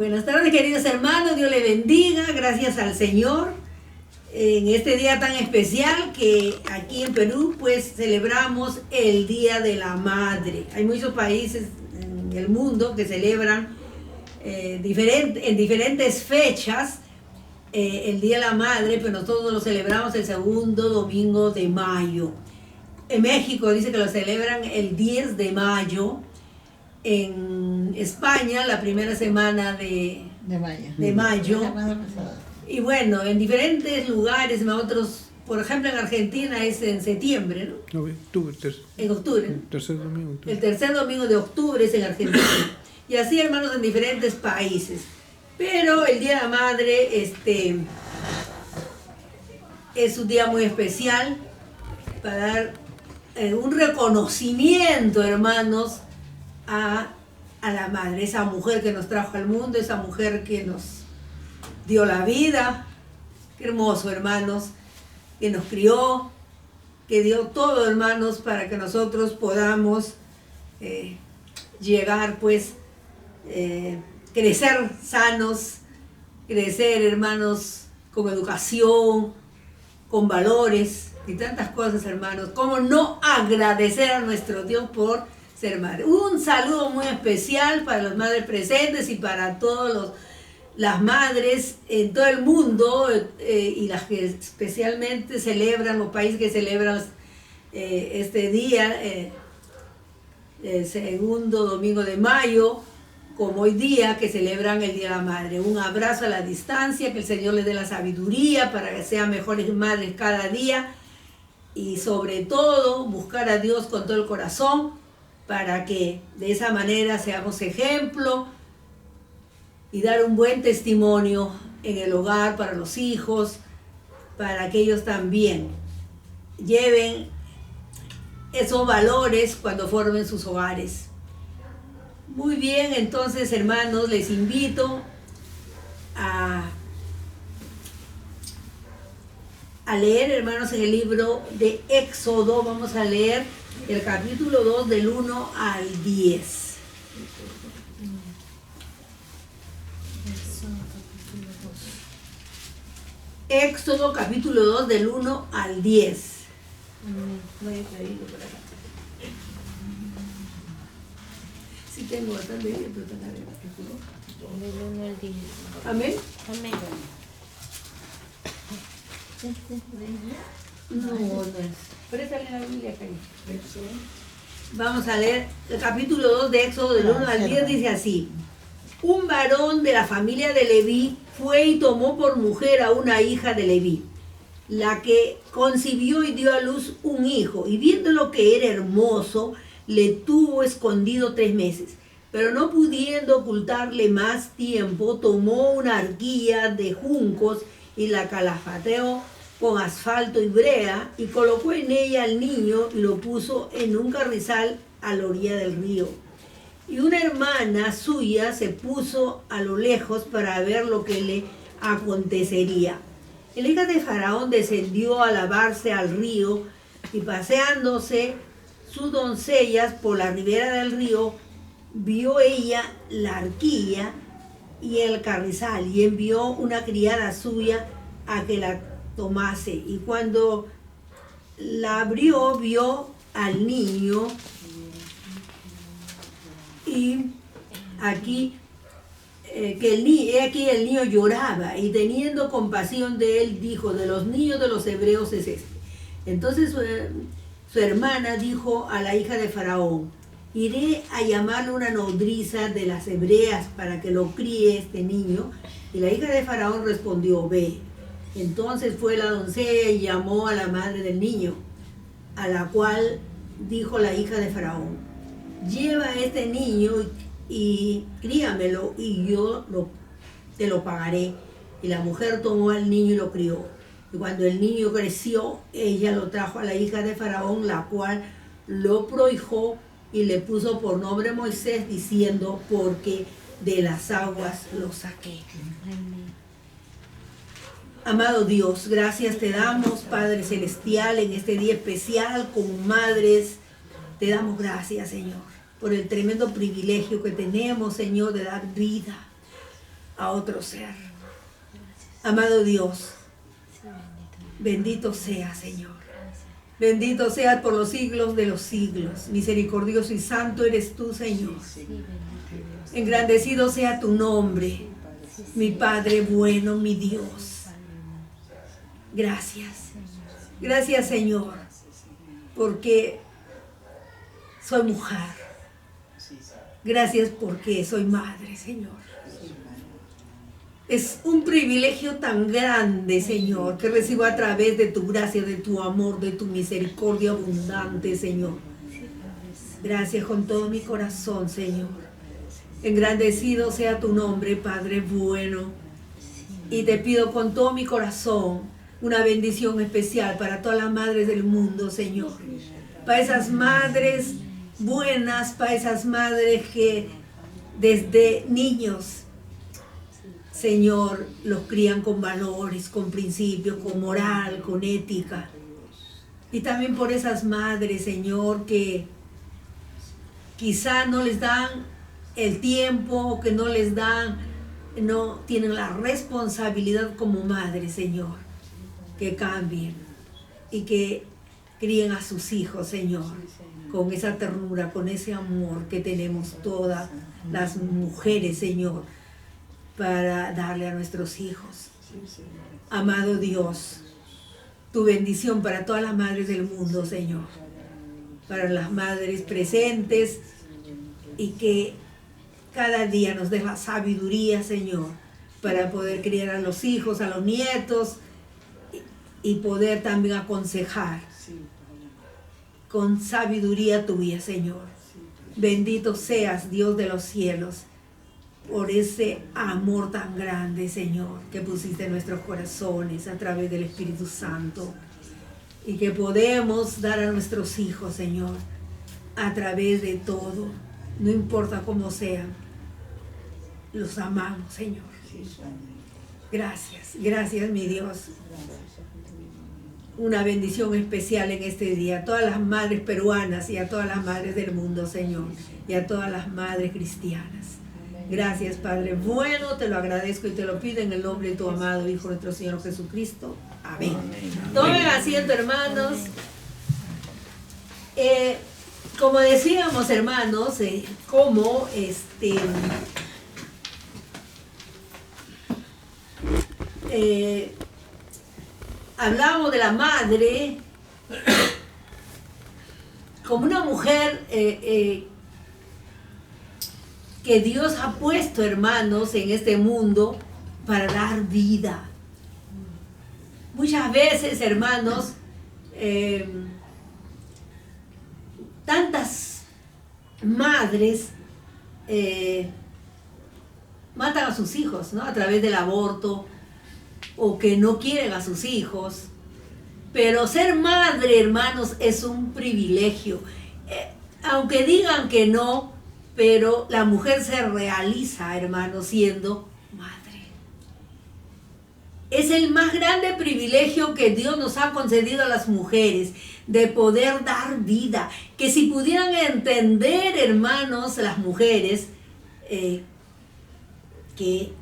Buenas tardes, queridos hermanos, Dios les bendiga, gracias al Señor en este día tan especial que aquí en Perú pues celebramos el Día de la Madre. Hay muchos países en el mundo que celebran en diferentes fechas el Día de la Madre, pero nosotros lo celebramos el segundo domingo de mayo. En México dice que lo celebran el 10 de mayo. En España la primera semana de mayo. Y bueno, en diferentes lugares, otros, por ejemplo en Argentina es en septiembre, ¿no? En octubre. El tercer domingo de octubre es en Argentina. Y así, hermanos, en diferentes países. Pero el Día de la Madre es un día muy especial para dar un reconocimiento, hermanos, a la madre, esa mujer que nos trajo al mundo, esa mujer que nos dio la vida. Qué hermoso, hermanos, que nos crió, que dio todo, hermanos, para que nosotros podamos llegar, pues, crecer sanos, crecer, hermanos, con educación, con valores y tantas cosas, hermanos. ¿Cómo no agradecer a nuestro Dios por ser madre? Un saludo muy especial para las madres presentes y para todas las madres en todo el mundo y las que especialmente celebran, los países que celebran este día, el segundo domingo de mayo, como hoy día que celebran el Día de la Madre. Un abrazo a la distancia, que el Señor les dé la sabiduría para que sean mejores madres cada día y sobre todo buscar a Dios con todo el corazón, para que de esa manera seamos ejemplo y dar un buen testimonio en el hogar para los hijos, para que ellos también lleven esos valores cuando formen sus hogares. Muy bien, entonces, hermanos, les invito a leer, hermanos, en el libro de Éxodo. Vamos a leer el capítulo 2 del 1 al 10. Éxodo capítulo 2 del 1 al 10. Voy a traerlo por acá. Sí tengo bastante bien, pero tan arriba. Del 1 al 10. Amén. Amén. No es. Préstale la Biblia acá. Vamos a leer el capítulo 2 de Éxodo del 1 al 10, dice así. Un varón de la familia de Leví fue y tomó por mujer a una hija de Leví, la que concibió y dio a luz un hijo, y viéndolo que era hermoso, le tuvo escondido 3 meses. Pero no pudiendo ocultarle más tiempo, tomó una arquilla de juncos y la calafateó con asfalto y brea, y colocó en ella al niño y lo puso en un carrizal a la orilla del río. Y una hermana suya se puso a lo lejos para ver lo que le acontecería. Y la hija de Faraón descendió a lavarse al río, y paseándose sus doncellas por la ribera del río, vio ella la arquilla y el carrizal, y envió una criada suya a que la tomase. Y cuando la abrió, vio al niño, y aquí el niño lloraba, y teniendo compasión de él, dijo: de los niños de los hebreos es este. Entonces su hermana dijo a la hija de Faraón: iré a llamarle una nodriza de las hebreas para que lo críe este niño. Y la hija de Faraón respondió: ve. Entonces fue la doncella y llamó a la madre del niño, a la cual dijo la hija de Faraón: lleva a este niño y críamelo, y yo te lo pagaré. Y la mujer tomó al niño y lo crió. Y cuando el niño creció, ella lo trajo a la hija de Faraón, la cual lo prohijó y le puso por nombre Moisés, diciendo: porque de las aguas lo saqué. Amén. Amado Dios, gracias te damos, Padre Celestial, en este día especial como madres. Te damos gracias, Señor, por el tremendo privilegio que tenemos, Señor, de dar vida. a otro ser. Amado Dios, bendito sea, Señor. Bendito seas por los siglos de los siglos. Misericordioso y santo eres tú, Señor. Engrandecido sea tu nombre, mi Padre bueno, mi Dios. Gracias. Gracias, Señor, porque soy mujer. Gracias porque soy madre, Señor. Es un privilegio tan grande, Señor, que recibo a través de tu gracia, de tu amor, de tu misericordia abundante, Señor. Gracias con todo mi corazón, Señor. Engrandecido sea tu nombre, Padre bueno. Y te pido con todo mi corazón una bendición especial para todas las madres del mundo, Señor. Para esas madres buenas, para esas madres que desde niños, Señor, los crían con valores, con principios, con moral, con ética. Y también por esas madres, Señor, que quizá no les dan el tiempo, que no tienen la responsabilidad como madres, Señor, que cambien y que críen a sus hijos, Señor, con esa ternura, con ese amor que tenemos todas las mujeres, Señor, para darle a nuestros hijos. Amado Dios, tu bendición para todas las madres del mundo, Señor, para las madres presentes, y que cada día nos dé la sabiduría, Señor, para poder criar a los hijos, a los nietos, y poder también aconsejar con sabiduría tuya, Señor. Bendito seas, Dios de los cielos, por ese amor tan grande, Señor, que pusiste en nuestros corazones a través del Espíritu Santo, y que podemos dar a nuestros hijos, Señor, a través de todo, no importa cómo sean, los amamos, Señor. Gracias, gracias, mi Dios. Una bendición especial en este día a todas las madres peruanas y a todas las madres del mundo, Señor, y a todas las madres cristianas. Gracias, Padre bueno, te lo agradezco y te lo pido en el nombre de tu amado Hijo, nuestro Señor Jesucristo. Amén. Tomen asiento, hermanos. Como decíamos, hermanos, hablamos de la madre como una mujer que Dios ha puesto, hermanos, en este mundo para dar vida. Muchas veces, hermanos, tantas madres matan a sus hijos, ¿no? A través del aborto, o que no quieren a sus hijos. Pero ser madre, hermanos, es un privilegio. Aunque digan que no, pero la mujer se realiza, hermanos, siendo madre. Es el más grande privilegio que Dios nos ha concedido a las mujeres, de poder dar vida. Que si pudieran entender, hermanos, las mujeres, que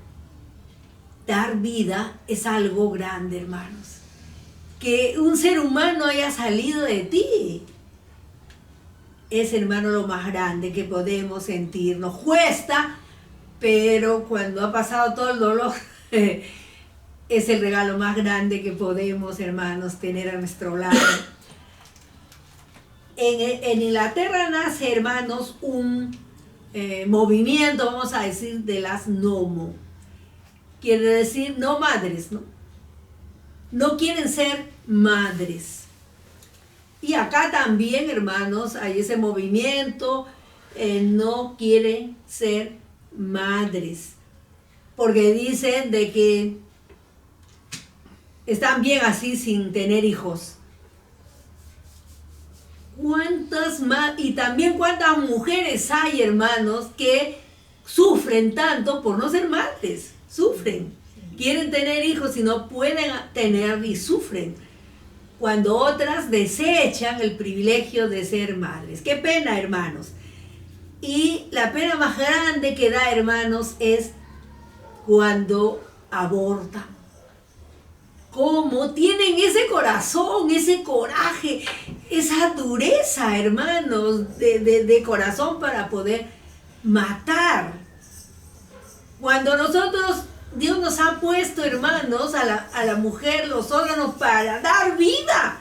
dar vida es algo grande, hermanos. Que un ser humano haya salido de ti es, hermano, lo más grande que podemos sentir. Nos cuesta, pero cuando ha pasado todo el dolor, es el regalo más grande que podemos, hermanos, tener a nuestro lado. En Inglaterra nace, hermanos, un movimiento, vamos a decir, de las NOMO. Quiere decir no madres, ¿no? No quieren ser madres. Y acá también, hermanos, hay ese movimiento, no quieren ser madres, porque dicen de que están bien así sin tener hijos. ¿Cuántas más? Y también cuántas mujeres hay, hermanos, que sufren tanto por no ser madres. Sufren. Quieren tener hijos y no pueden tener, y sufren. Cuando otras desechan el privilegio de ser madres. Qué pena, hermanos. Y la pena más grande que da, hermanos, es cuando abortan. Cómo tienen ese corazón, ese coraje, esa dureza, hermanos, de corazón para poder matar. Cuando nosotros, Dios nos ha puesto, hermanos, a la mujer los órganos para dar vida,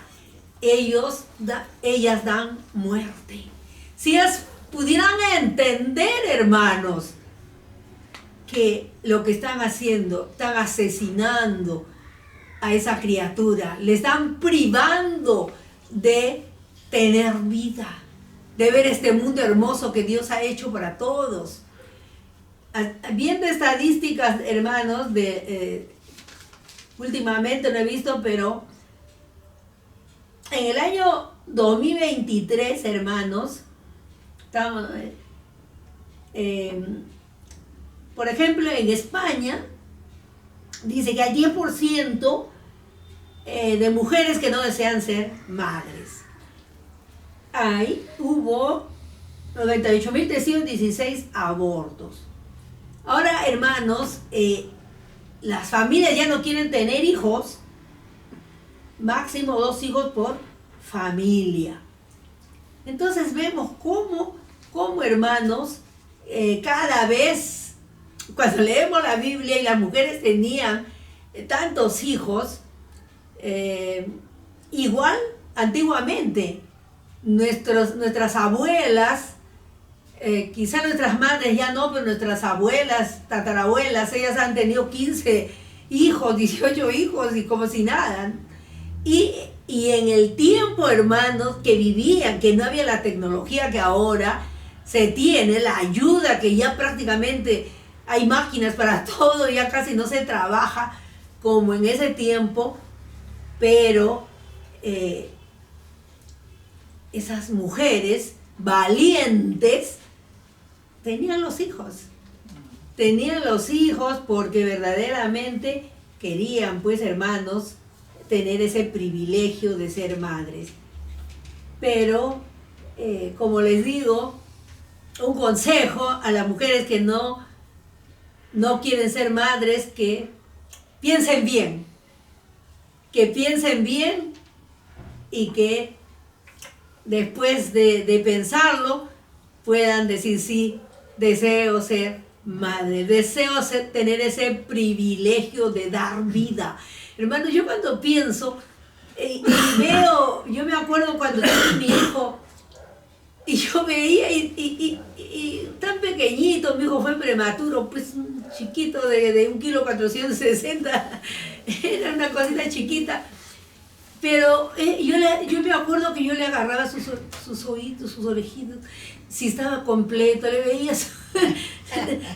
ellas dan muerte. Si ellas pudieran entender, hermanos, que lo que están haciendo, están asesinando a esa criatura, le están privando de tener vida, de ver este mundo hermoso que Dios ha hecho para todos. Viendo estadísticas, hermanos, últimamente no he visto, pero en el año 2023, hermanos, por ejemplo, en España, dice que hay 10% de mujeres que no desean ser madres. Hubo 98.316 abortos. Ahora, hermanos, las familias ya no quieren tener hijos, máximo 2 hijos por familia. Entonces vemos cómo hermanos, cada vez, cuando leemos la Biblia y las mujeres tenían tantos hijos, igual antiguamente, nuestras abuelas, quizá nuestras madres ya no, pero nuestras abuelas, tatarabuelas, ellas han tenido 15 hijos, 18 hijos y como si nada. Y en el tiempo, hermanos, que vivían, que no había la tecnología que ahora se tiene, la ayuda que ya prácticamente hay máquinas para todo, ya casi no se trabaja como en ese tiempo, pero esas mujeres valientes tenían los hijos porque verdaderamente querían, pues, hermanos, tener ese privilegio de ser madres. Pero, como les digo, un consejo a las mujeres que no quieren ser madres, que piensen bien y que después de pensarlo puedan decir sí, deseo ser madre, deseo tener ese privilegio de dar vida. Hermano, yo cuando pienso y veo, yo me acuerdo cuando tuve mi hijo y yo veía y tan pequeñito, mi hijo fue prematuro, pues un chiquito de 1,460 kg, era una cosita chiquita, pero yo me acuerdo que yo le agarraba sus oídos, sus orejitos, si estaba completo, le veía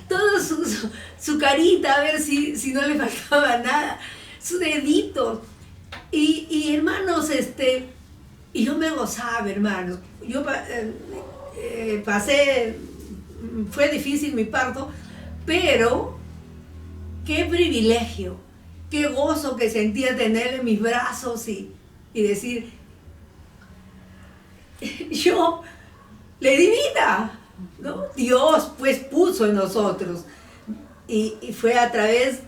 todo su carita, a ver si no le faltaba nada, su dedito, y hermanos, y yo me gozaba, hermanos. Yo fue difícil mi parto, pero qué privilegio, qué gozo que sentía tener en mis brazos y decir, yo le di vida, ¿no? Dios pues puso en nosotros y fue a través,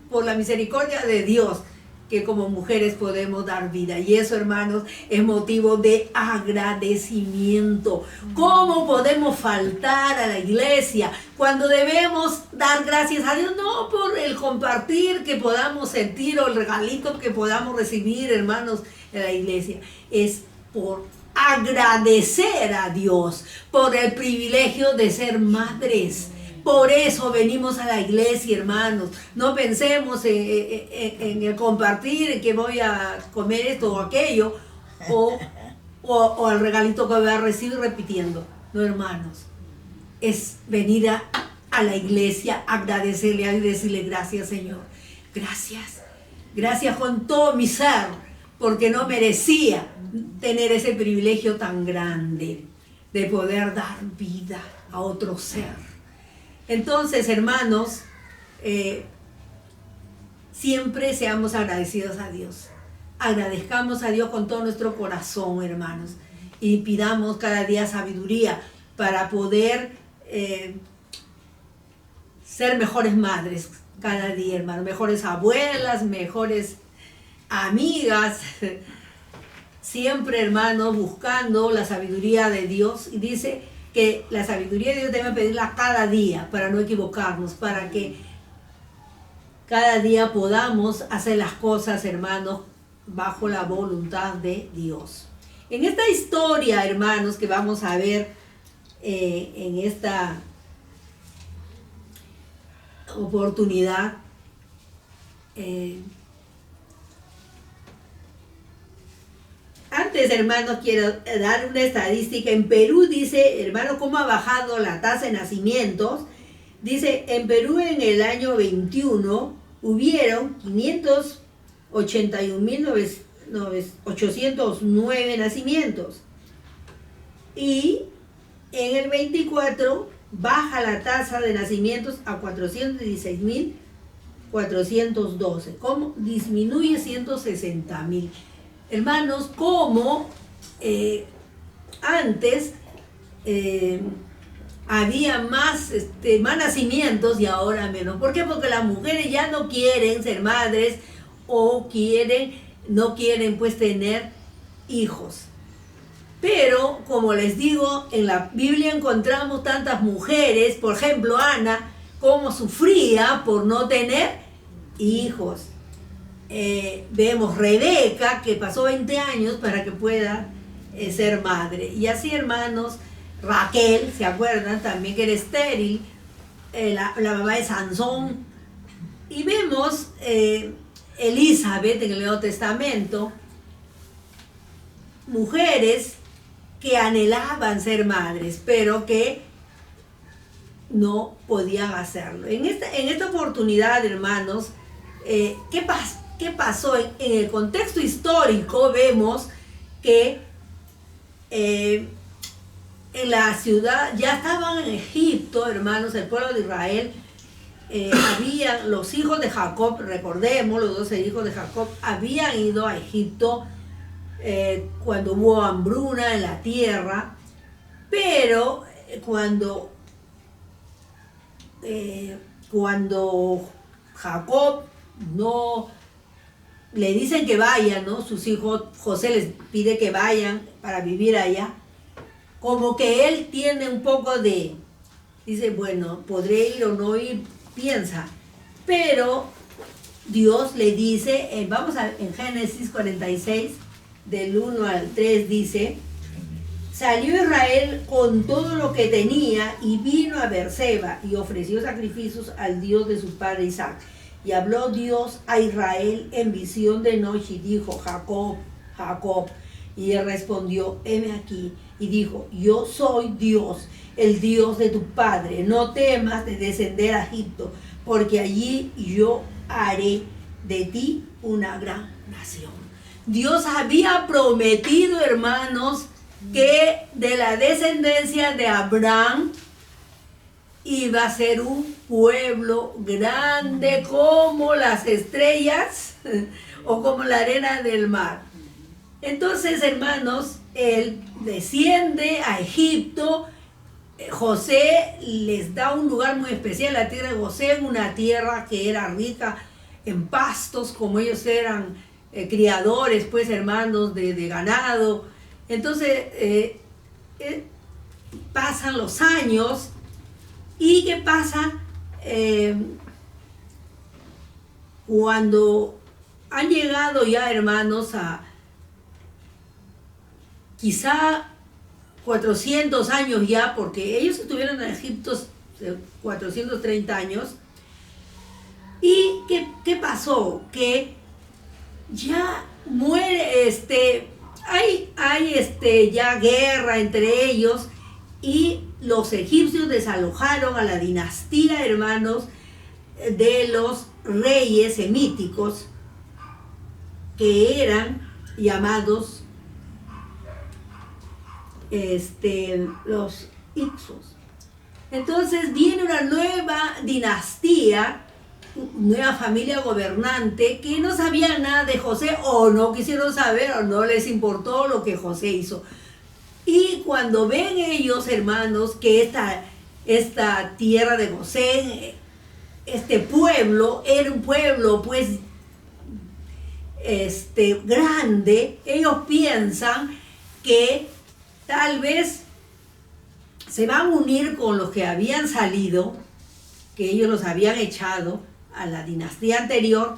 por la misericordia de Dios, que como mujeres podemos dar vida. Y eso, hermanos, es motivo de agradecimiento. ¿Cómo podemos faltar a la iglesia cuando debemos dar gracias a Dios? No por el compartir que podamos sentir o el regalito que podamos recibir, hermanos, en la iglesia. Es por agradecer a Dios por el privilegio de ser madres. Por eso venimos a la iglesia, hermanos. No pensemos en el compartir, en que voy a comer esto o aquello, o el regalito que voy a recibir repitiendo. No, hermanos. Es venir a la iglesia, agradecerle y decirle gracias, Señor. Gracias. Gracias con todo mi ser, porque no merecía tener ese privilegio tan grande de poder dar vida a otro ser. Entonces, hermanos, siempre seamos agradecidos a Dios. Agradezcamos a Dios con todo nuestro corazón, hermanos. Y pidamos cada día sabiduría para poder ser mejores madres cada día, hermano, mejores abuelas, mejores amigas, siempre, hermano, buscando la sabiduría de Dios. Y dice que la sabiduría de Dios debe pedirla cada día para no equivocarnos, para que cada día podamos hacer las cosas, hermanos, bajo la voluntad de Dios. En esta historia, hermanos, que vamos a ver en esta oportunidad, antes, hermanos, quiero dar una estadística. En Perú, dice, hermano, cómo ha bajado la tasa de nacimientos. Dice, en Perú en el año 21 hubieron 581.809 nacimientos. Y en el 24 baja la tasa de nacimientos a 416.412. ¿Cómo? Disminuye 160.000. Hermanos, como antes había más nacimientos y ahora menos. ¿Por qué? Porque las mujeres ya no quieren ser madres o no quieren pues tener hijos. Pero, como les digo, en la Biblia encontramos tantas mujeres, por ejemplo, Ana, cómo sufría por no tener hijos. Vemos Rebeca, que pasó 20 años para que pueda ser madre. Y así, hermanos, Raquel, ¿se acuerdan? También que era estéril, la mamá de Sansón. Y vemos Elizabeth en el Nuevo Testamento, mujeres que anhelaban ser madres, pero que no podían hacerlo. En esta oportunidad, hermanos, ¿qué pasó? En el contexto histórico vemos que en la ciudad, ya estaban en Egipto, hermanos, el pueblo de Israel, habían los hijos de Jacob, recordemos, los 12 hijos de Jacob habían ido a Egipto cuando hubo hambruna en la tierra, pero cuando Jacob no le dicen que vayan, ¿no? Sus hijos, José les pide que vayan para vivir allá, como que él tiene un poco dice, bueno, podré ir o no ir, piensa, pero Dios le dice, en Génesis 46, del 1 al 3 dice, salió Israel con todo lo que tenía y vino a Beerseba y ofreció sacrificios al Dios de su padre Isaac. Y habló Dios a Israel en visión de noche y dijo, Jacob, Jacob. Y él respondió, heme aquí. Y dijo, yo soy Dios, el Dios de tu padre. No temas de descender a Egipto, porque allí yo haré de ti una gran nación. Dios había prometido, hermanos, que de la descendencia de Abraham iba a ser un pueblo grande como las estrellas o como la arena del mar. Entonces, hermanos, él desciende a Egipto. José les da un lugar muy especial, la tierra de José, una tierra que era rica en pastos, como ellos eran criadores, pues, hermanos, de ganado. Entonces, pasan los años. ¿Y qué pasa? Cuando han llegado ya, hermanos, a quizá 400 años ya, porque ellos estuvieron en Egipto 430 años. ¿Y qué pasó? Que ya muere, hay ya guerra entre ellos, y los egipcios desalojaron a la dinastía, hermanos, de los reyes semíticos, que eran llamados los Hicsos. Entonces viene una nueva dinastía, nueva familia gobernante, que no sabía nada de José, o no quisieron saber, o no les importó lo que José hizo. Y cuando ven ellos, hermanos, que esta tierra de José este pueblo era un pueblo pues grande, ellos piensan que tal vez se van a unir con los que habían salido, que ellos los habían echado a la dinastía anterior,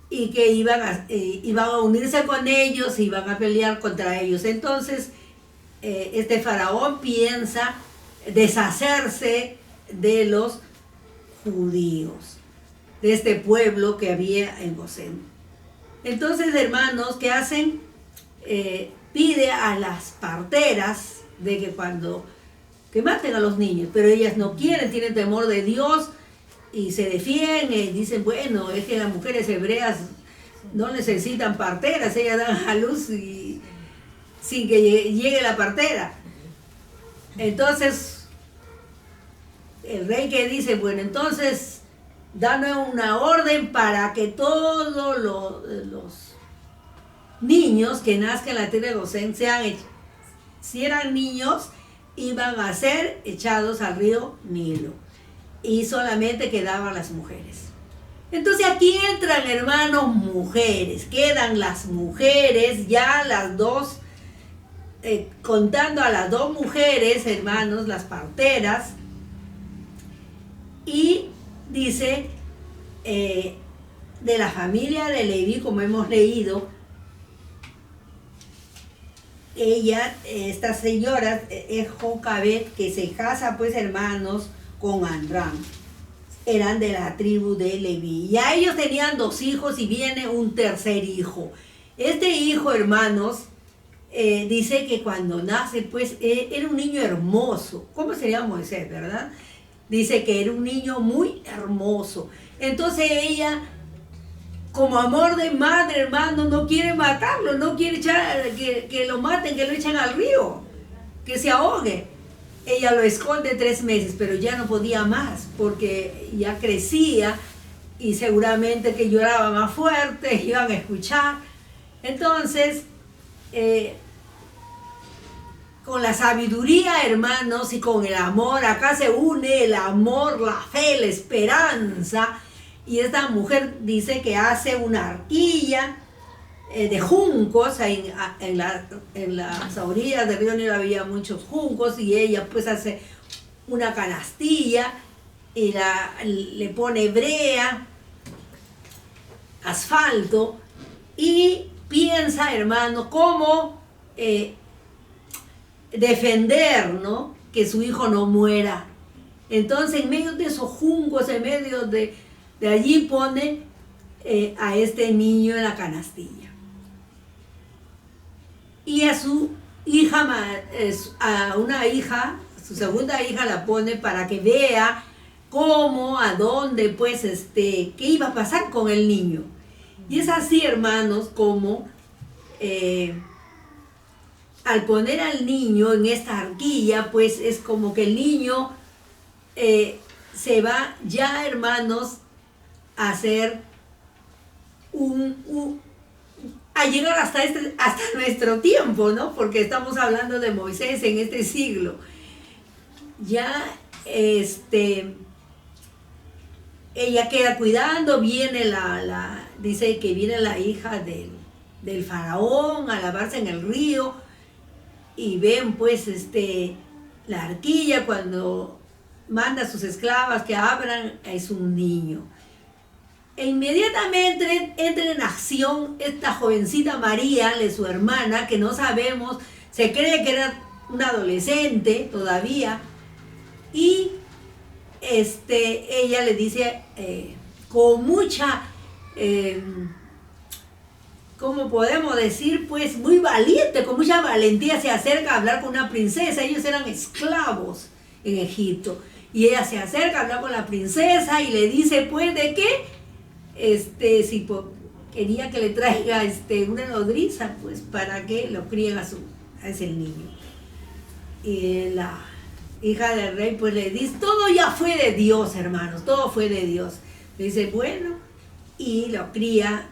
y que iban a unirse con ellos y iban a pelear contra ellos. Entonces, este faraón piensa deshacerse de los judíos, de este pueblo que había en Gosén. Entonces, hermanos, ¿qué hacen? Pide a las parteras de que maten a los niños, pero ellas no quieren, tienen temor de Dios y se defienden, dicen, bueno, es que las mujeres hebreas no necesitan parteras, ellas dan a luz y, sin que llegue la partera. Entonces, el rey que dice, bueno, entonces, dame una orden para que todos los niños que nazcan en la tierra de Gosén si eran niños, iban a ser echados al río Nilo. Y solamente quedaban las mujeres. Entonces aquí entran, hermanos, mujeres. Quedan las mujeres, ya las dos, contando a las dos mujeres, hermanos, las parteras. Y dice, de la familia de Leví, como hemos leído, esta señora es Jocabed, que se casa, pues, hermanos, con Amram. Eran de la tribu de Leví. Ya ellos tenían 2 hijos y viene un tercer hijo. Este hijo, hermanos, dice que cuando nace, pues, era un niño hermoso. ¿Cómo sería Moisés, verdad? Dice que era un niño muy hermoso. Entonces ella, como amor de madre, hermano, no quiere matarlo, no quiere que lo maten, que lo echen al río, que se ahogue. Ella lo esconde 3 meses, pero ya no podía más, porque ya crecía y seguramente que lloraba más fuerte, iban a escuchar. Entonces, con la sabiduría, hermanos, y con el amor, acá se une el amor, la fe, la esperanza. Y esta mujer dice que hace una arquilla de juncos. En las orillas del río Nilo había muchos juncos, y ella pues hace una canastilla y le pone brea, asfalto, y piensa, hermano, cómo defender, ¿no?, que su hijo no muera. Entonces, en medio de esos juncos, en medio de allí pone a este niño en la canastilla. Y a su hija, a una hija, su segunda hija, la pone para que vea cómo, a dónde, pues, qué iba a pasar con el niño. Y es así, hermanos, como al poner al niño en esta arquilla, pues es como que el niño se va ya, hermanos, a hacer a llegar hasta nuestro tiempo, ¿no? Porque estamos hablando de Moisés en este siglo. Ya, ella queda cuidando, viene dice que viene la hija del faraón a lavarse en el río, y ven pues la arquilla. Cuando manda a sus esclavas que abran, es un niño. E inmediatamente entra en acción esta jovencita María, su hermana, que no sabemos, se cree que era una adolescente todavía, y ella le dice con mucha, ¿cómo podemos decir? Pues muy valiente, con mucha valentía se acerca a hablar con una princesa. Ellos eran esclavos en Egipto, y ella se acerca a hablar con la princesa y le dice pues de qué, si quería que le traiga una nodriza, pues para que lo críen a ese niño. Y la hija del rey pues le dice, todo ya fue de Dios, hermanos, todo fue de Dios. Le dice, bueno, y lo cría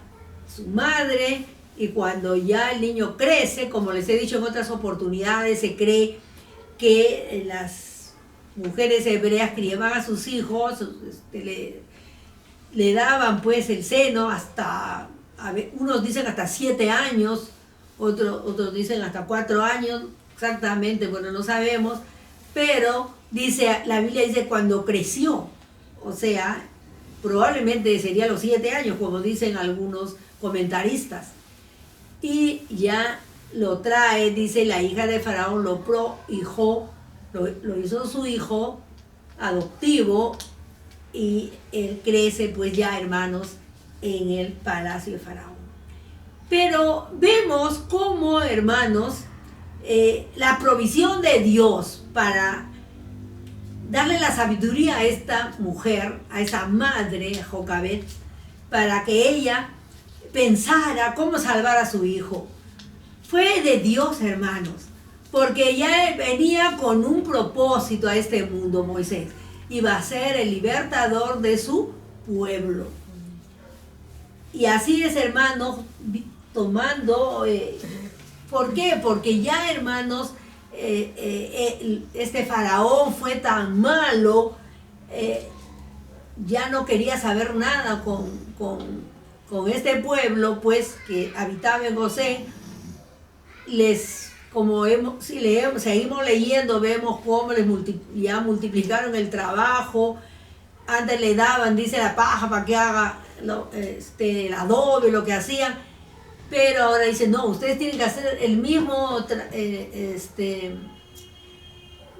su madre. Y cuando ya el niño crece, como les he dicho en otras oportunidades, se cree que mujeres hebreas criaban a sus hijos, le daban pues el seno hasta, unos dicen hasta 7 años, otros dicen hasta 4 años, exactamente, bueno, no sabemos, pero la Biblia dice cuando creció, o sea, probablemente sería los 7 años, como dicen algunos comentaristas. Y ya lo trae, dice, la hija de Faraón lo hizo su hijo adoptivo, y él crece pues ya, hermanos, en el palacio de Faraón. Pero vemos cómo, hermanos, la provisión de Dios para darle la sabiduría a esta mujer, a esa madre, a Jocabed, para que ella pensara cómo salvar a su hijo. Fue de Dios, hermanos, porque ya venía con un propósito a este mundo, Moisés. Iba a ser el libertador de su pueblo. Y así es, hermanos, tomando... ¿Por qué? Porque ya, hermanos, este faraón fue tan malo, ya no quería saber nada con este pueblo, pues, que habitaba en Gosén. Como seguimos leyendo, vemos cómo ya multiplicaron el trabajo. Antes le daban, dice, la paja para que haga el adobe, lo que hacían. Pero ahora dice, no, ustedes tienen que hacer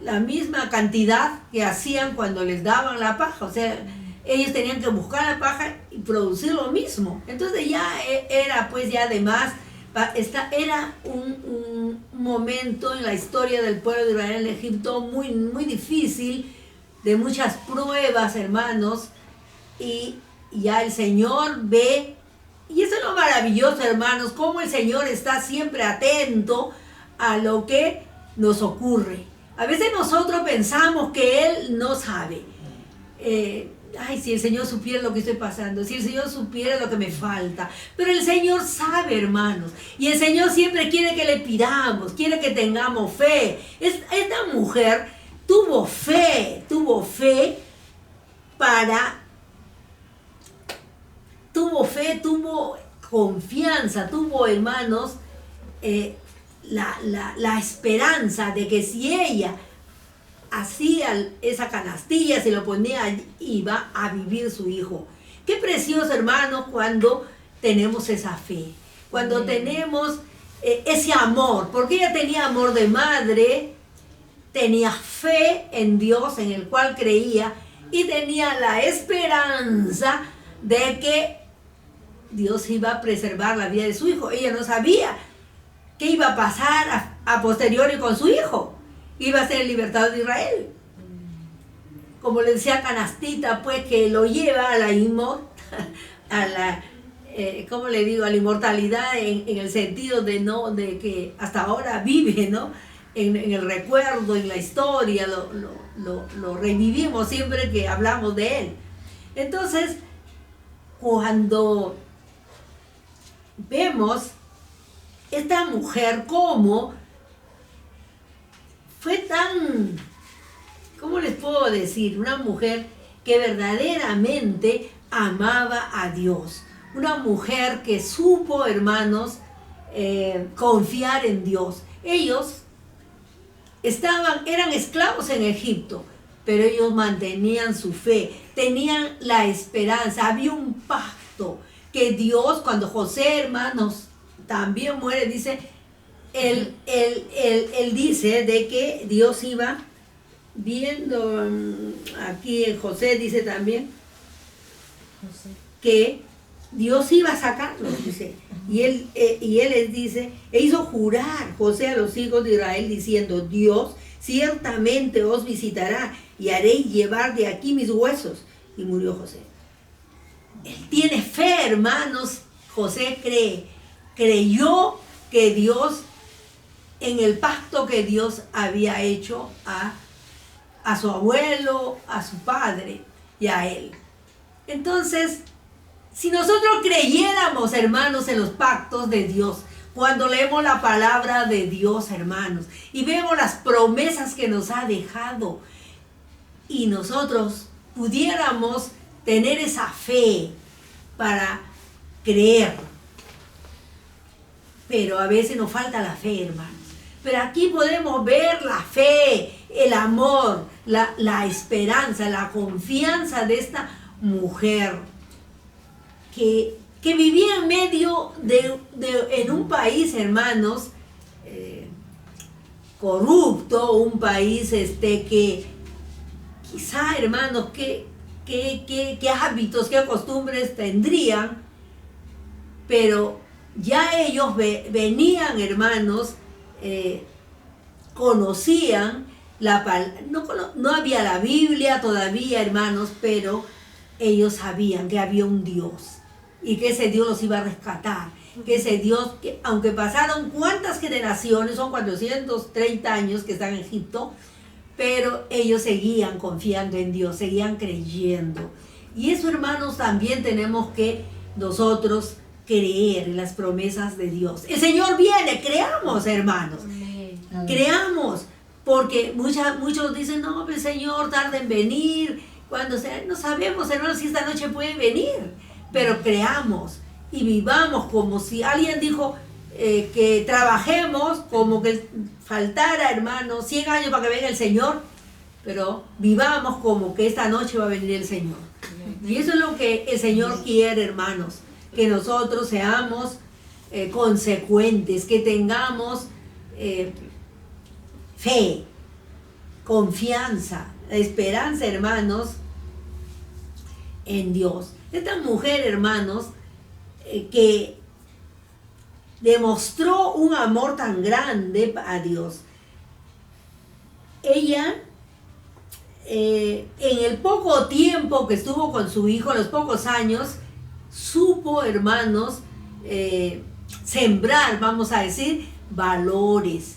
la misma cantidad que hacían cuando les daban la paja. O sea, ellos tenían que buscar la paja y producir lo mismo. Entonces ya era, pues, ya además, era un momento en la historia del pueblo de Israel en Egipto muy, muy difícil, de muchas pruebas, hermanos, y ya el Señor ve. Y eso es lo maravilloso, hermanos, cómo el Señor está siempre atento a lo que nos ocurre. A veces nosotros pensamos que Él no sabe. Ay, si el Señor supiera lo que estoy pasando, si el Señor supiera lo que me falta. Pero el Señor sabe, hermanos. Y el Señor siempre quiere que le pidamos, quiere que tengamos fe. Esta mujer tuvo fe tuvo confianza, tuvo, hermanos, la esperanza de que si ella hacía esa canastilla, se lo ponía, iba a vivir su hijo. Qué precioso, hermanos, cuando tenemos esa fe, cuando tenemos ese amor, porque ella tenía amor de madre, tenía fe en Dios en el cual creía, y tenía la esperanza de que Dios iba a preservar la vida de su hijo. Ella no sabía qué iba a pasar a posteriori con su hijo. Iba a ser el libertador de Israel. Como le decía Canastita, pues, que lo lleva a la inmortalidad en el sentido de que hasta ahora vive, ¿no? En el recuerdo, en la historia, lo revivimos siempre que hablamos de él. Entonces, cuando vemos esta mujer como fue tan, ¿cómo les puedo decir? Una mujer que verdaderamente amaba a Dios. Una mujer que supo, hermanos, confiar en Dios. Ellos eran esclavos en Egipto, pero ellos mantenían su fe, tenían la esperanza. Había un pacto que Dios, cuando José, hermanos, también muere, dice, él dice de que Dios iba viendo, aquí en José dice también, que Dios iba a sacarlos, dice. Y él les dice, e hizo jurar José a los hijos de Israel diciendo, Dios ciertamente os visitará y haréis llevar de aquí mis huesos. Y murió José. Él tiene fe, hermanos. José creyó que Dios, en el pacto que Dios había hecho a su abuelo, a su padre y a él. Entonces, si nosotros creyéramos, hermanos, en los pactos de Dios, cuando leemos la palabra de Dios, hermanos, y vemos las promesas que nos ha dejado, y nosotros pudiéramos tener esa fe para creer. Pero a veces nos falta la fe, hermanos. Pero aquí podemos ver la fe, el amor, la esperanza, la confianza de esta mujer que vivía en medio en un país, hermanos, corrupto, un país que quizá, hermanos, qué hábitos, qué costumbres tendrían, pero ya ellos venían, hermanos, conocían no había la Biblia todavía, hermanos, pero ellos sabían que había un Dios y que ese Dios los iba a rescatar, que ese Dios, que aunque pasaron cuántas generaciones, son 430 años que están en Egipto, pero ellos seguían confiando en Dios, seguían creyendo. Y eso, hermanos, también tenemos que nosotros creer en las promesas de Dios. El Señor viene, creamos, hermanos. Amén. Creamos, porque muchos dicen, no, el Señor tarda en venir, cuando sea, no sabemos, hermanos, si esta noche puede venir, pero creamos y vivamos como si alguien dijo que trabajemos como que faltara, hermanos, 100 años para que venga el Señor, pero vivamos como que esta noche va a venir el Señor. Y eso es lo que el Señor quiere, hermanos, que nosotros seamos consecuentes, que tengamos fe, confianza, esperanza, hermanos, en Dios. Esta mujer, hermanos, que demostró un amor tan grande a Dios. Ella, en el poco tiempo que estuvo con su hijo, los pocos años, supo, hermanos, sembrar, vamos a decir, valores.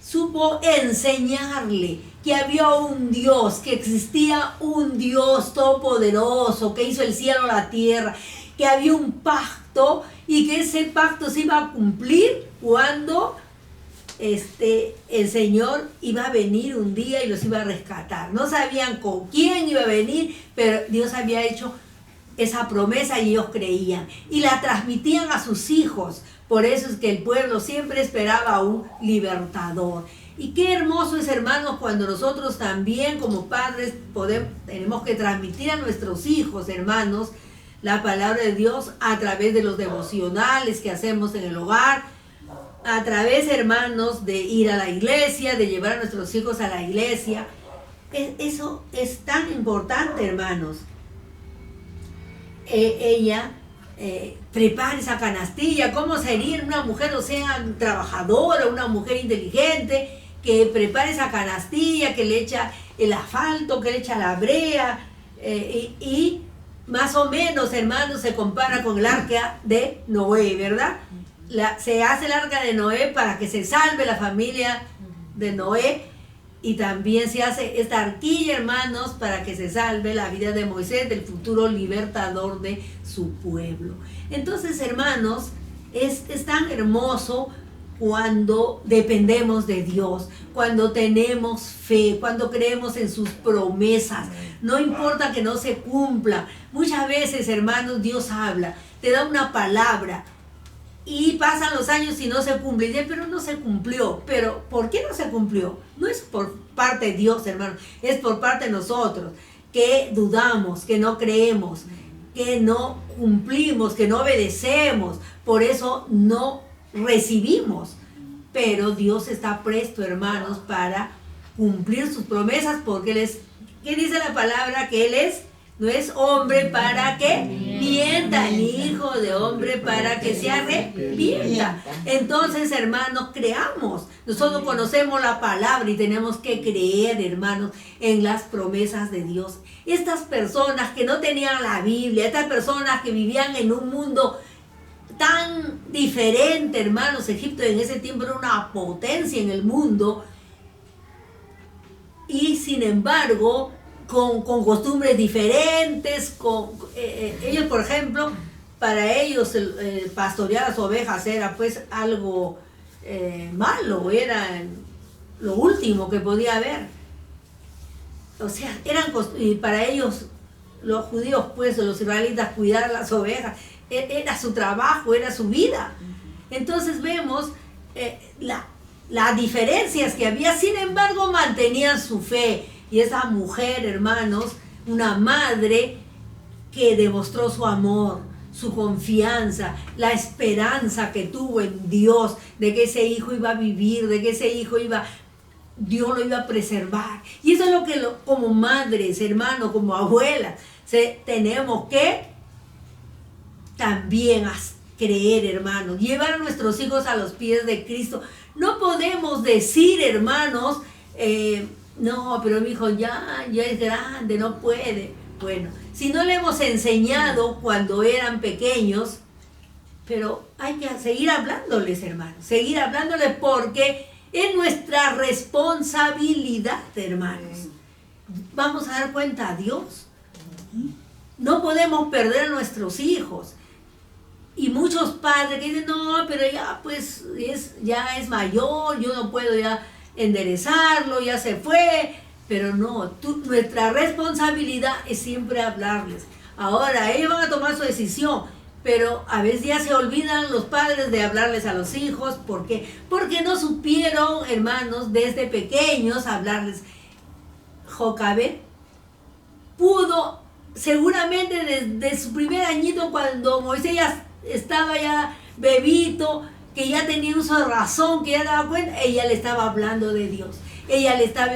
Supo enseñarle que había un Dios, que existía un Dios todopoderoso, que hizo el cielo y la tierra, que había un pacto y que ese pacto se iba a cumplir cuando el Señor iba a venir un día y los iba a rescatar. No sabían con quién iba a venir, pero Dios había hecho esa promesa y ellos creían y la transmitían a sus hijos. Por eso es que el pueblo siempre esperaba a un libertador. Y qué hermoso es, hermanos, cuando nosotros también como padres tenemos que transmitir a nuestros hijos, hermanos, la palabra de Dios a través de los devocionales que hacemos en el hogar, a través, hermanos, de ir a la iglesia, de llevar a nuestros hijos a la iglesia. Eso es tan importante, hermanos. Ella prepara esa canastilla. ¿Cómo sería una mujer, o sea, trabajadora, una mujer inteligente, que prepara esa canastilla, que le echa el asfalto, que le echa la brea, y más o menos, hermanos, se compara con el arca de Noé, ¿verdad? Se hace el arca de Noé para que se salve la familia de Noé, y también se hace esta arquilla, hermanos, para que se salve la vida de Moisés, del futuro libertador de su pueblo. Entonces, hermanos, es tan hermoso cuando dependemos de Dios, cuando tenemos fe, cuando creemos en sus promesas. No importa que no se cumpla. Muchas veces, hermanos, Dios habla, te da una palabra y pasan los años y no se cumple. Y dice, pero no se cumplió. ¿Pero por qué no se cumplió? No es por parte de Dios, hermanos, es por parte de nosotros, que dudamos, que no creemos, que no cumplimos, que no obedecemos. Por eso no recibimos. Pero Dios está presto, hermanos, para cumplir sus promesas, porque Él es, ¿qué dice la palabra? Que Él no es hombre para que mienta, ni hijo de hombre para que se arrepienta. Entonces, hermanos, creamos. Nosotros conocemos la palabra y tenemos que creer, hermanos, en las promesas de Dios. Estas personas que no tenían la Biblia, estas personas que vivían en un mundo tan diferente, hermanos. Egipto en ese tiempo era una potencia en el mundo, y sin embargo con costumbres diferentes. Ellos, por ejemplo, para ellos el pastorear las ovejas era pues algo malo, era lo último que podía haber. o sea, y para ellos, los judíos, pues, los israelitas, cuidar las ovejas, era su trabajo, era su vida. Entonces vemos las diferencias que había, sin embargo, mantenían su fe. Y esa mujer, hermanos, una madre que demostró su amor, su confianza, la esperanza que tuvo en Dios, de que ese hijo iba a vivir, de que ese hijo Dios lo iba a preservar. Y eso es lo que como madres, hermanos, como abuelas, tenemos que también creer, hermanos, llevar a nuestros hijos a los pies de Cristo. No podemos decir, hermanos, no, pero mi hijo ya es grande, no puede. Bueno, si no le hemos enseñado cuando eran pequeños, pero hay que seguir hablándoles, hermanos, seguir hablándoles porque es nuestra responsabilidad, hermanos. Vamos a dar cuenta a Dios. No podemos perder a nuestros hijos. Y muchos padres que dicen, no, pero ya pues ya es mayor, yo no puedo ya enderezarlo, ya se fue. Pero no, nuestra responsabilidad es siempre hablarles. Ahora, ellos van a tomar su decisión, pero a veces ya se olvidan los padres de hablarles a los hijos. ¿Por qué? Porque no supieron, hermanos, desde pequeños hablarles. Jocabed pudo, seguramente desde su primer añito, cuando Moisés ya estaba ya bebito, que ya tenía uso de razón, que ya daba cuenta, ella le estaba hablando de Dios. Ella le estaba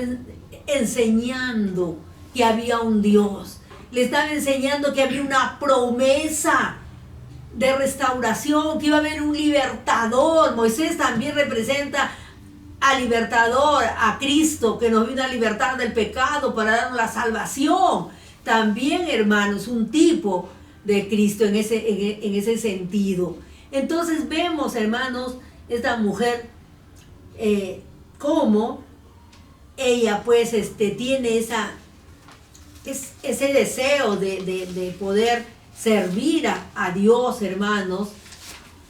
enseñando que había un Dios. Le estaba enseñando que había una promesa de restauración, que iba a haber un libertador. Moisés también representa al libertador, a Cristo, que nos vino a libertar del pecado para darnos la salvación. También, hermanos, un tipo de Cristo en ese sentido. Entonces vemos, hermanos, esta mujer, cómo ella pues tiene ese deseo de poder servir a Dios, hermanos,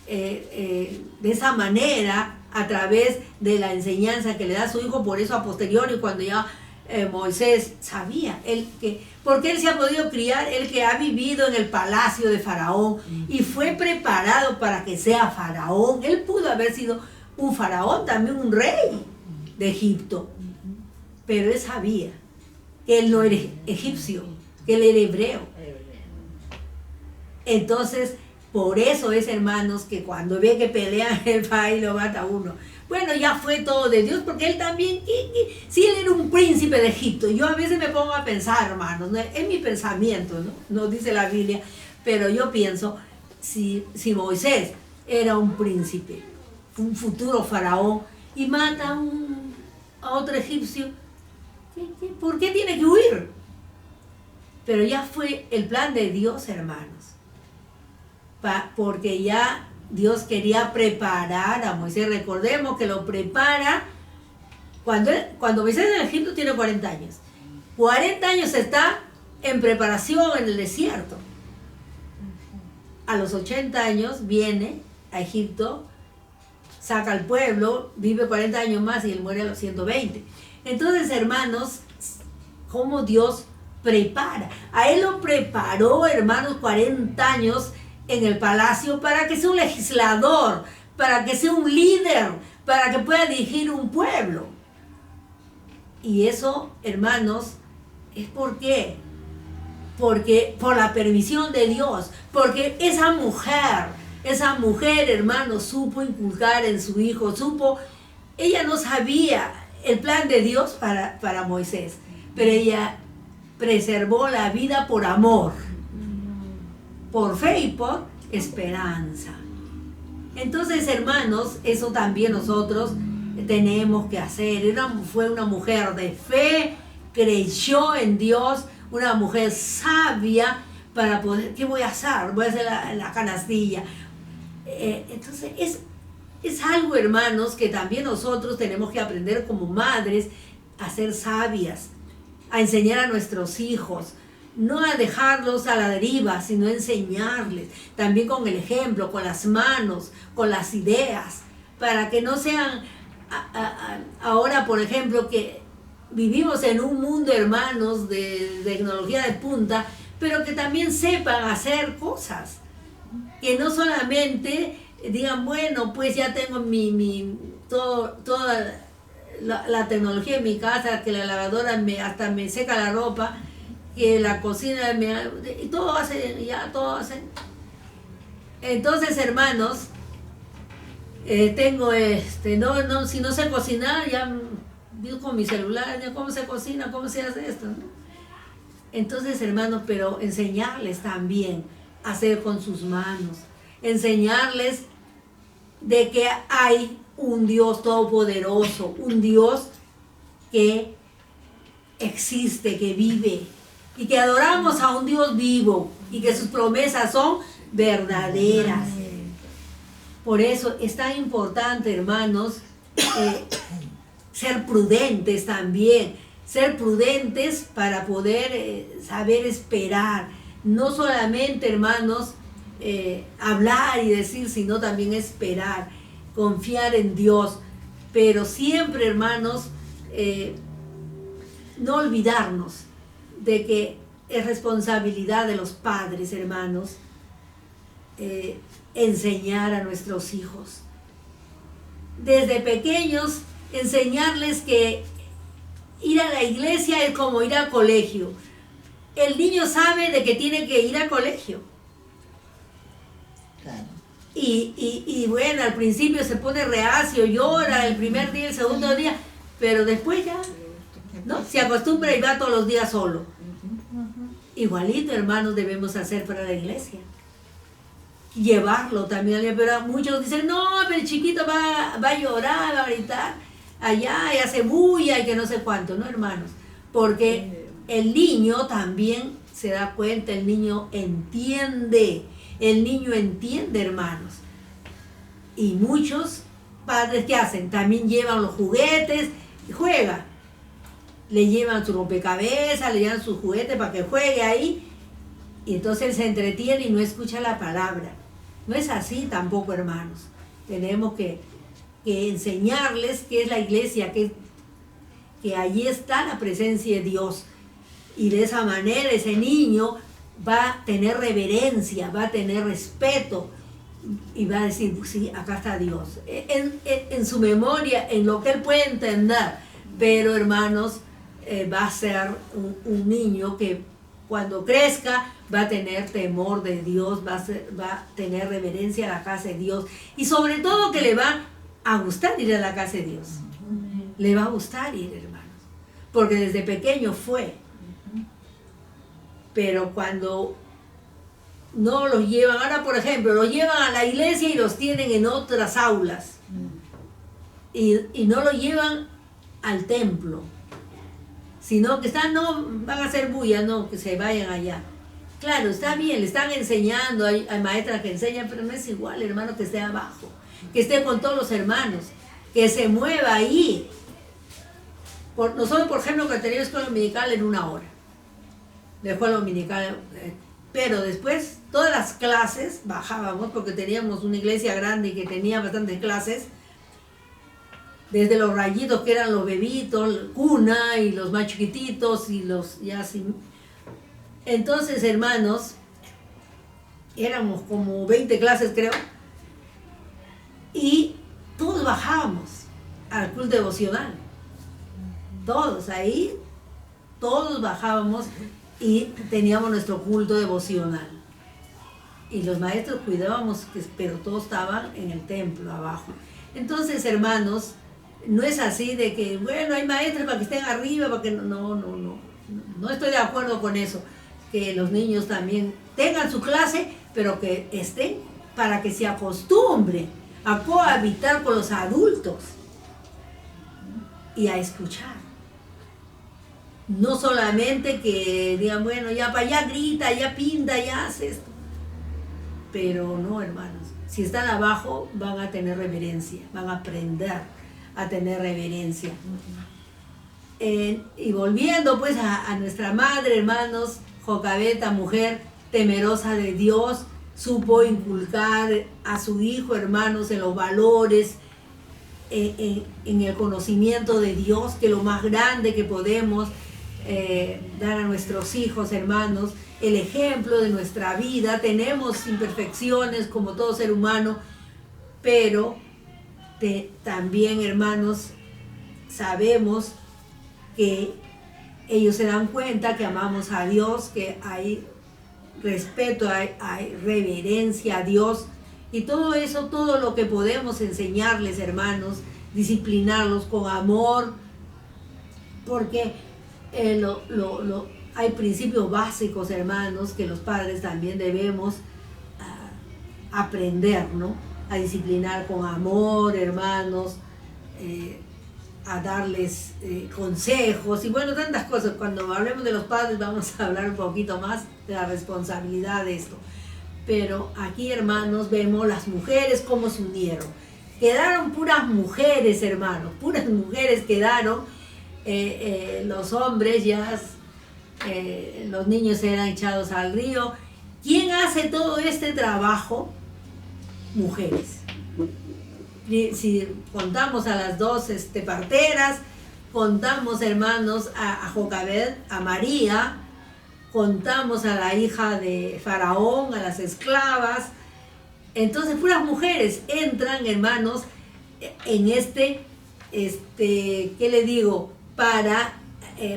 de esa manera, a través de la enseñanza que le da a su hijo. Por eso a posteriori, cuando ya Moisés sabía, porque él se ha podido criar, él que ha vivido en el palacio de Faraón y fue preparado para que sea faraón. Él pudo haber sido un faraón, también un rey de Egipto, pero él sabía que él no era egipcio, que él era hebreo. Entonces, por eso es, hermanos, que cuando ve que pelean, el va y lo mata a uno. Bueno, ya fue todo de Dios, porque él también, si él era un príncipe de Egipto. Yo a veces me pongo a pensar, hermanos, ¿no? Es mi pensamiento, no dice la Biblia, pero yo pienso, si Moisés era un príncipe, un futuro faraón, y mata a otro egipcio, ¿por qué tiene que huir? Pero ya fue el plan de Dios, hermanos, porque ya Dios quería preparar a Moisés. Recordemos que lo prepara cuando Moisés en Egipto tiene 40 años. 40 años está en preparación en el desierto. A los 80 años viene a Egipto, saca al pueblo, vive 40 años más y él muere a los 120. Entonces, hermanos, cómo Dios prepara. A él lo preparó, hermanos, 40 años en el palacio para que sea un legislador, para que sea un líder, para que pueda dirigir un pueblo. Y eso, hermanos, es ¿por qué? Porque por la permisión de Dios, porque esa mujer, hermanos, supo inculcar en su hijo, ella no sabía el plan de Dios para Moisés, pero ella preservó la vida por amor, por fe y por esperanza. Entonces, hermanos, eso también nosotros tenemos que hacer. Fue una mujer de fe, creyó en Dios, una mujer sabia para poder, ¿qué voy a hacer? Voy a hacer la canastilla. Entonces, es algo, hermanos, que también nosotros tenemos que aprender como madres a ser sabias, a enseñar a nuestros hijos, no a dejarlos a la deriva, sino a enseñarles, también con el ejemplo, con las manos, con las ideas, para que no sean ahora, por ejemplo, que vivimos en un mundo, hermanos, de tecnología de punta, pero que también sepan hacer cosas. Que no solamente digan, bueno, pues ya tengo toda la tecnología en mi casa, que la lavadora hasta me seca la ropa, que la cocina y todo hacen, ya todo hacen. Entonces, hermanos, tengo si no sé cocinar, ya vivo con mi celular, ya cómo se cocina, cómo se hace esto, ¿no? Entonces, hermanos, pero enseñarles también a hacer con sus manos, enseñarles de que hay un Dios todopoderoso, un Dios que existe, que vive, y que adoramos a un Dios vivo, y que sus promesas son verdaderas. Por eso es tan importante, hermanos, ser prudentes también, ser prudentes para poder saber esperar. No solamente, hermanos, hablar y decir, sino también esperar, confiar en Dios. Pero siempre, hermanos, no olvidarnos de que es responsabilidad de los padres, hermanos, enseñar a nuestros hijos. Desde pequeños, enseñarles que ir a la iglesia es como ir al colegio. El niño sabe de que tiene que ir al colegio. Claro. Y bueno, al principio se pone reacio, llora el primer día, el segundo día, pero después ya, ¿no? Se acostumbra y va todos los días solo. Igualito, hermanos, debemos hacer para la iglesia. Llevarlo también, pero muchos dicen, no, pero el chiquito va a llorar, va a gritar allá y hace bulla y que no sé cuánto, ¿no, hermanos? Porque el niño también se da cuenta, el niño entiende, hermanos. Y muchos padres, ¿qué hacen? También llevan los juguetes y juega. Le llevan su rompecabezas, le llevan sus juguetes para que juegue ahí, y entonces él se entretiene y no escucha la palabra. No es así tampoco, hermanos. Tenemos que enseñarles qué es la iglesia, que allí está la presencia de Dios. Y de esa manera ese niño va a tener reverencia, va a tener respeto y va a decir, pues sí, acá está Dios. En su memoria, en lo que él puede entender. Pero, hermanos, va a ser un niño que cuando crezca va a tener temor de Dios, va a tener reverencia a la casa de Dios, y sobre todo que le va a gustar ir a la casa de Dios. Le va a gustar ir, hermanos, porque desde pequeño fue. Pero cuando no los llevan, ahora por ejemplo, los llevan a la iglesia y los tienen en otras aulas, y no los llevan al templo, sino que no van a hacer bulla, no, que se vayan allá. Claro, está bien, le están enseñando, hay maestras que enseñan, pero no es igual, hermano, que esté abajo, que esté con todos los hermanos, que se mueva ahí. Nosotros, por ejemplo, que teníamos escuela dominical en 1 hora, de escuela dominical, pero después todas las clases bajábamos, porque teníamos una iglesia grande y que tenía bastantes clases, desde los rayitos que eran los bebitos, cuna, y los más chiquititos, y los ya así. Entonces, hermanos, éramos como 20 clases, creo, y todos bajábamos al culto devocional. Todos ahí, todos bajábamos y teníamos nuestro culto devocional. Y los maestros cuidábamos, pero todos estaban en el templo abajo. Entonces, hermanos, no es así de que, bueno, hay maestros para que estén arriba, para que no estoy de acuerdo con eso. Que los niños también tengan su clase, pero que estén para que se acostumbren a cohabitar con los adultos y a escuchar. No solamente que digan, bueno, ya para allá grita, ya pinta, ya hace esto. Pero no, hermanos, si están abajo van a tener reverencia, van a aprender a tener reverencia. Y volviendo pues a nuestra madre, hermanos, Jocabeta, mujer temerosa de Dios, supo inculcar a su hijo, hermanos, en los valores en el conocimiento de Dios, que lo más grande que podemos dar a nuestros hijos, hermanos, el ejemplo de nuestra vida. Tenemos imperfecciones como todo ser humano, pero también, hermanos, sabemos que ellos se dan cuenta que amamos a Dios, que hay respeto, hay reverencia a Dios, y todo eso, todo lo que podemos enseñarles, hermanos, disciplinarlos con amor, porque hay principios básicos, hermanos, que los padres también debemos aprender, ¿no? A disciplinar con amor, hermanos, a darles consejos y bueno, tantas cosas. Cuando hablemos de los padres vamos a hablar un poquito más de la responsabilidad de esto. Pero aquí, hermanos, vemos las mujeres cómo se unieron. Quedaron puras mujeres, hermanos, puras mujeres quedaron. Los hombres ya, los niños eran echados al río. ¿Quién hace todo este trabajo? Mujeres. Si contamos a las dos parteras, contamos, hermanos, a Jocabed, a María, contamos a la hija de Faraón, a las esclavas. Entonces, puras mujeres entran, hermanos, en ¿qué le digo? Para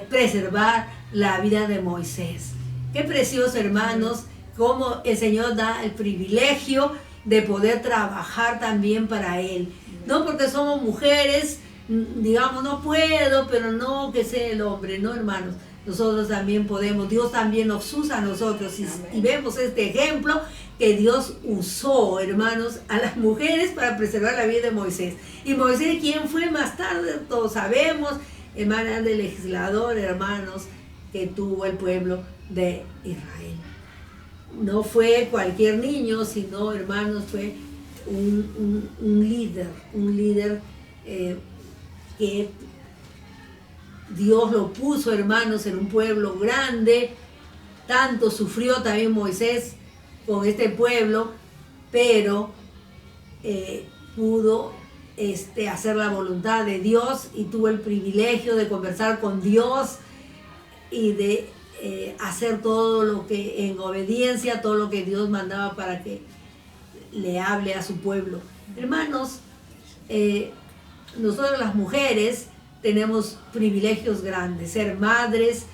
preservar la vida de Moisés. Qué precioso, hermanos, cómo el Señor da el privilegio de poder trabajar también para Él. No porque somos mujeres, digamos, no puedo, pero no que sea el hombre, no, hermanos. Nosotros también podemos, Dios también nos usa a nosotros y vemos este ejemplo que Dios usó, hermanos, a las mujeres para preservar la vida de Moisés. Y Moisés, ¿quién fue más tarde? Todos sabemos, hermanas del legislador, hermanos, que tuvo el pueblo de Israel. No fue cualquier niño, sino, hermanos, fue un líder que Dios lo puso, hermanos, en un pueblo grande. Tanto sufrió también Moisés con este pueblo, pero pudo hacer la voluntad de Dios y tuvo el privilegio de conversar con Dios y de hacer todo lo que en obediencia, todo lo que Dios mandaba para que le hable a su pueblo. Hermanos, nosotros las mujeres tenemos privilegios grandes, ser madres,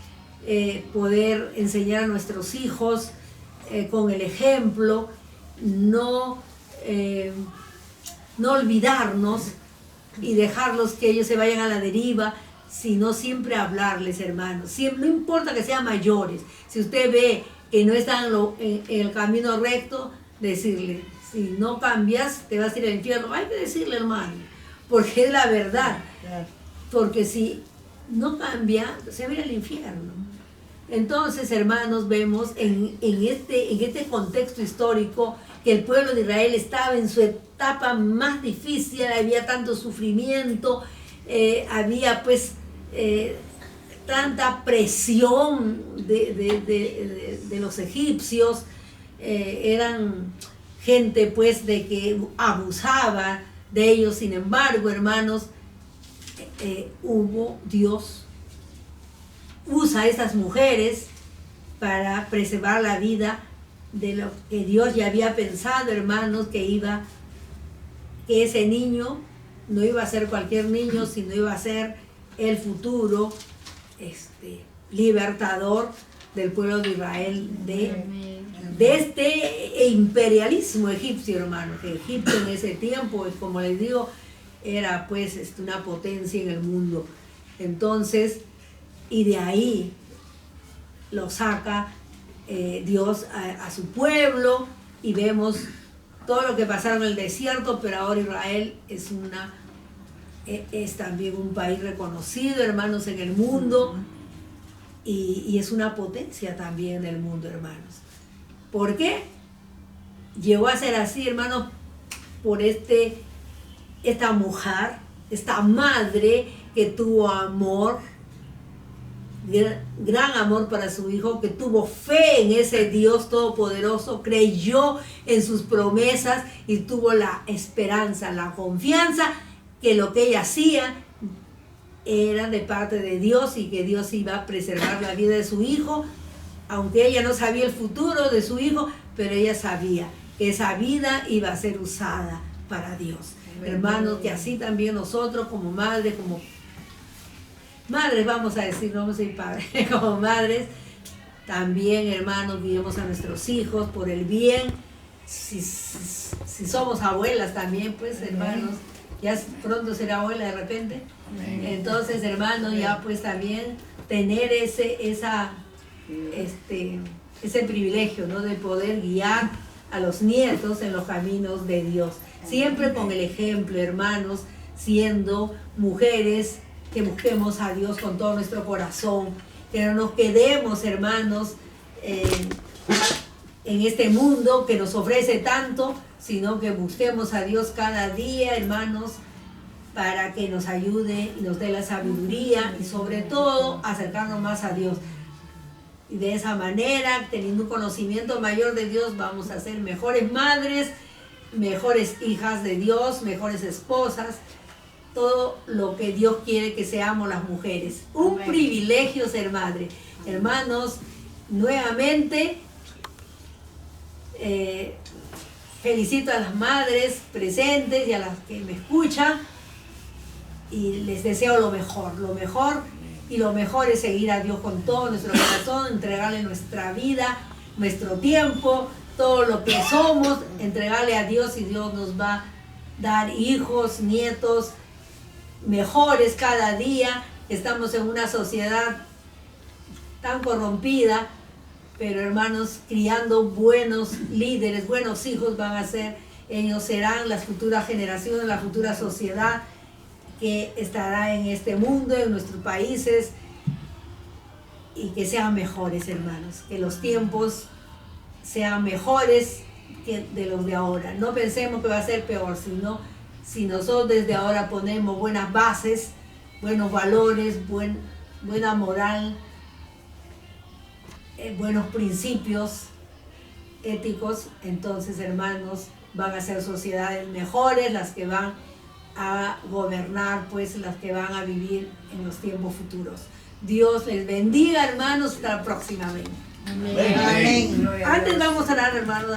poder enseñar a nuestros hijos con el ejemplo, no olvidarnos y dejarlos que ellos se vayan a la deriva, sino siempre hablarles, hermanos. Siempre, no importa que sean mayores, si usted ve que no están en el camino recto, decirle, si no cambias, te vas a ir al infierno. Hay que decirle, hermano, porque es la verdad. Porque si no cambia, se va a ir al infierno. Entonces, hermanos, vemos en este contexto histórico que el pueblo de Israel estaba en su etapa más difícil, había tanto sufrimiento, había pues tanta presión de los egipcios, eran gente pues de que abusaba de ellos. Sin embargo, hermanos, Dios usa a estas mujeres para preservar la vida de lo que Dios ya había pensado, hermanos, que ese niño no iba a ser cualquier niño, sino iba a ser el futuro libertador del pueblo de Israel de este imperialismo egipcio, hermanos. Que Egipto en ese tiempo, como les digo, era pues una potencia en el mundo. Entonces, y de ahí lo saca Dios a su pueblo, y vemos todo lo que pasaron en el desierto, pero ahora Israel es también un país reconocido, hermanos, en el mundo, y es una potencia también en el mundo, hermanos. ¿Por qué? Llegó a ser así, hermanos, por esta mujer, esta madre que tuvo amor, gran amor para su hijo, que tuvo fe en ese Dios todopoderoso, creyó en sus promesas y tuvo la esperanza, la confianza que lo que ella hacía era de parte de Dios y que Dios iba a preservar la vida de su hijo, aunque ella no sabía el futuro de su hijo, pero ella sabía que esa vida iba a ser usada para Dios. Hermanos, que así también nosotros como madres, vamos a decir, no vamos a decir padres, como madres, también, hermanos, guiemos a nuestros hijos por el bien. Si somos abuelas también, pues, hermanos, ya pronto será abuela de repente. Entonces, hermanos, ya pues también tener ese privilegio, ¿no? De poder guiar a los nietos en los caminos de Dios. Siempre con el ejemplo, hermanos, siendo mujeres que busquemos a Dios con todo nuestro corazón, que no nos quedemos, hermanos, en este mundo que nos ofrece tanto, sino que busquemos a Dios cada día, hermanos, para que nos ayude y nos dé la sabiduría y sobre todo acercarnos más a Dios. Y de esa manera, teniendo un conocimiento mayor de Dios, vamos a ser mejores madres, mejores hijas de Dios, mejores esposas, todo lo que Dios quiere que seamos las mujeres. Un privilegio ser madre. Hermanos, nuevamente felicito a las madres presentes y a las que me escuchan y les deseo lo mejor y lo mejor es seguir a Dios con todo nuestro corazón, entregarle nuestra vida, nuestro tiempo, todo lo que somos, entregarle a Dios y Dios nos va a dar hijos, nietos mejores cada día. Estamos en una sociedad tan corrompida, pero hermanos, criando buenos líderes, buenos hijos van a ser, ellos serán las futuras generaciones, la futura sociedad que estará en este mundo, en nuestros países, y que sean mejores, hermanos, que los tiempos sean mejores que de los de ahora. No pensemos que va a ser peor, sino si nosotros desde ahora ponemos buenas bases, buenos valores, buena moral, buenos principios éticos, entonces, hermanos, van a ser sociedades mejores, las que van a gobernar, pues las que van a vivir en los tiempos futuros. Dios les bendiga, hermanos, hasta próximamente. Amén. Antes vamos a orar, hermanos.